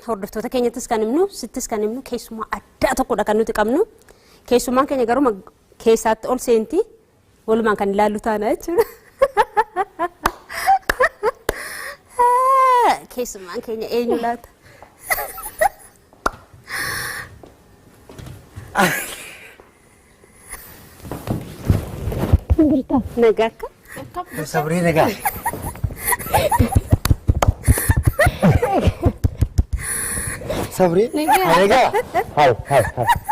hordoftoota keenyattis kan himnu sittis kan himnu keessumaa addaa tokkodha kan nuti qabnu keessumaan keenya garuu keessaatti ol seenti walumaan kan ilaallu taana jechuudha keessumaan keenya eenyu laata Birta nagaka Sabri naga Sabri naga Hai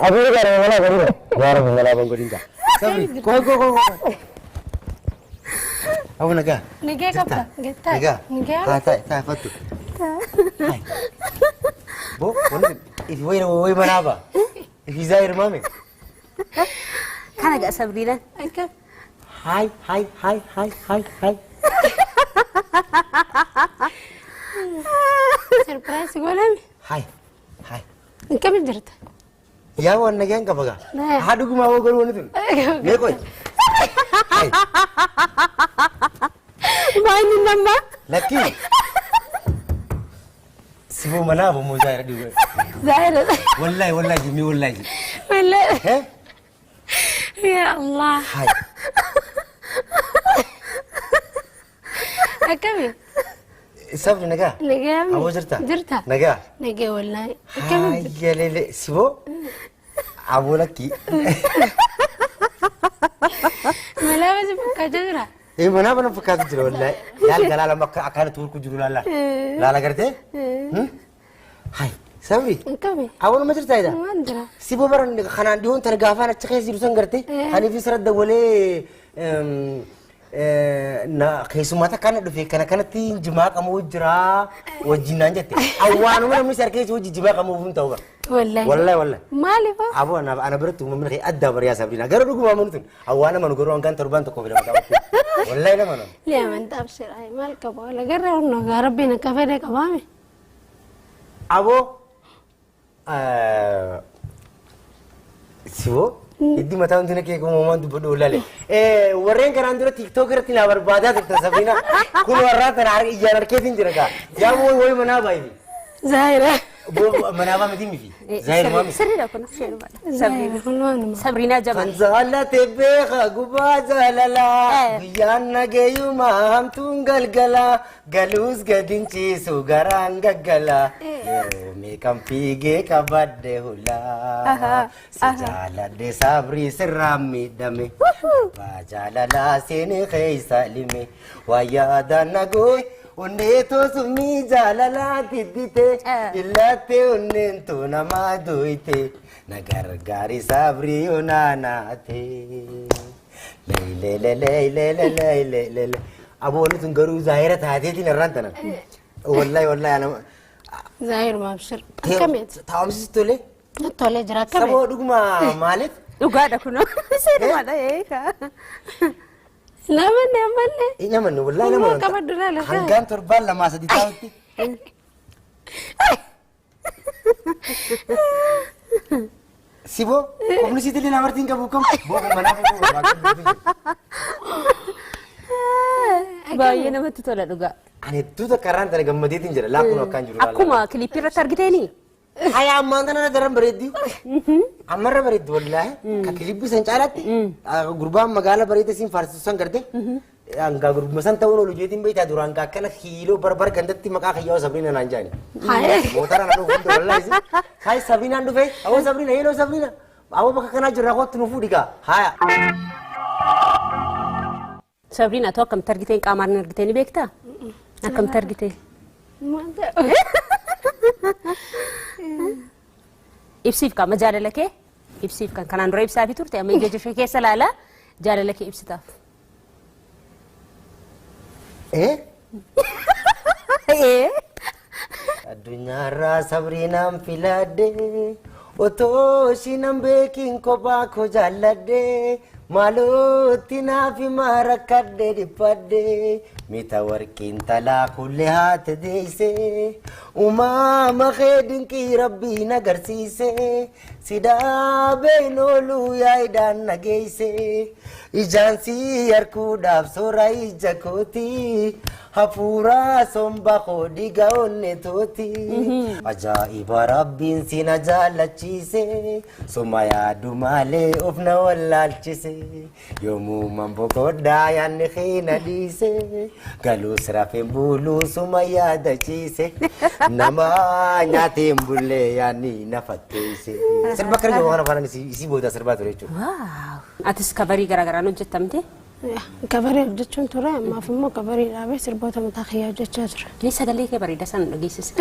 Abu naga mana baru baru mana bang goringa Sabri go Abu naga Naga apa geta naga ta fatu Hai Bo woi mana ba Izair mami Kan agak Sabrina Akak Hai surprise golam Hai Kam jirta Ya wan naga enggak baga Hadu guma wo goru nitun Ne koi Hai Mainin nama Laki Sibu mana abu mu Zaira juga Zaira Wallahi Jimmy wallahi Wallahi Ya Allah Hai Akami Sabri naga Naga Abu jirta Jirta Naga Naga wallahi Hai ya lele Sibu Abu laki Malabas kajira mana bana fakat jiro wallahi Yal galala makka akana turku jiro lala garte Hai Sabri Akami Abu ma jirta ida Mandra Sibu baran khanan dihon targafana chakhe jiru san garte hani fi sarad wale na keessumata kana dhufe kanatti jimaa qamu jira wajjinaan jette awwaanu mana misar keessa wajji jimaa qamu bun ta'uba wallahi maalifa abu ana biratti uumamni kee adda bariyaa sabrina gara dhuguma amanutun awwaana man goroo kan torban tokko fida mata wallahi nama no leeman tabshir ay mal qaba wala gara no rabbina ka fede qabame abu sibo Iddi mata unti nake ko moment bodo lale warren karan dura tiktok irratti na barbada ta sabrina kun warra tan har ijar ketin jiraga ya woi mana bai Zaira bo mana ba mati mi Zaira mami sirri ko nafshenu Sabrina Jamal Zala tebe guba zalala biyanna geyu maham galgala galus gadinchi sugaran gaggala me kampige kabadde hula sejala de sabri sirami dame bajalala sene khaisa lime wayada nagoy Onneto sumi jalala tiddite illate onnento nama doite nagargari sabri onanate lele abu onetun garu zahira taateti narantana wallahi ana Zahir mabshir kamit taamsistole tole jira kamit sabo duguma malet Ugada kuno sirri mala eka Naman namanne Naman wallahi naman kabadula la hangan torban lama sadi tawti Sibo komni sitili na martin ka bukam bo mana ko Baay'ee namatti tola dhugaa ani tuta karanta gammadiitin jira laakun akkan jiru akkuma kilipii irratti argiteeni haya ammaantana daran bareeddi amarra bareeddi wallahi ka kilipii san caalatti gurbaan magaala bareedde sin faarsisan garte anga gurbuma san ta'uun olu jeetiin beeyta duraan ka akkana kiiloo barbar gandatti maqaa kiyyaa sabrina naan jaani mootara na dhufu wallahi hay sabrina ndufe awo sabrina hello sabrina awo baka kana jirra kottu nufu diga haya Sabrina to akkam targiteen qaamaan argitee ni beekta akkam targitee ibsiif kama jaalala kee ibsiif kan kanaan dura ibsaa fi turte amma ija ishee keessa laala jaalala kee ibsitaaf addunyaarra sabriinaan filadde otoo ishiinan beekin kophaa koo jaalladde maalootti naafi maarakkadde dhippadde mita warqiin talaa kulle haate deeyse Uumama kee dinqii rabbii nagarsiise sidaa beenoluu yaa'idhaan nageesse ijaan si harkuudhaaf soora ija kooti hafuuraa somba koo dhiiga onne tooti ajaa'iba rabbiin si na jaallachiise soma yaadu malee of na wallaalchise yoomuu mamboqodhaa yaanni kee na dhiise galuus rafeen buluu suma yaadachiise nama nyaateen bullee yaanni na fatteesse. Sirba kana yoo kana faana isii booda sirbaa ture jechuudha. Atis kabarii garaagaraa hojjettamte? Kabarii hojjechuun ture ammaaf immoo kabarii dhaabee sirboota mataa kiyyaa hojjechaa ture. Ni sagalee kee bareedaa sana dhageessise.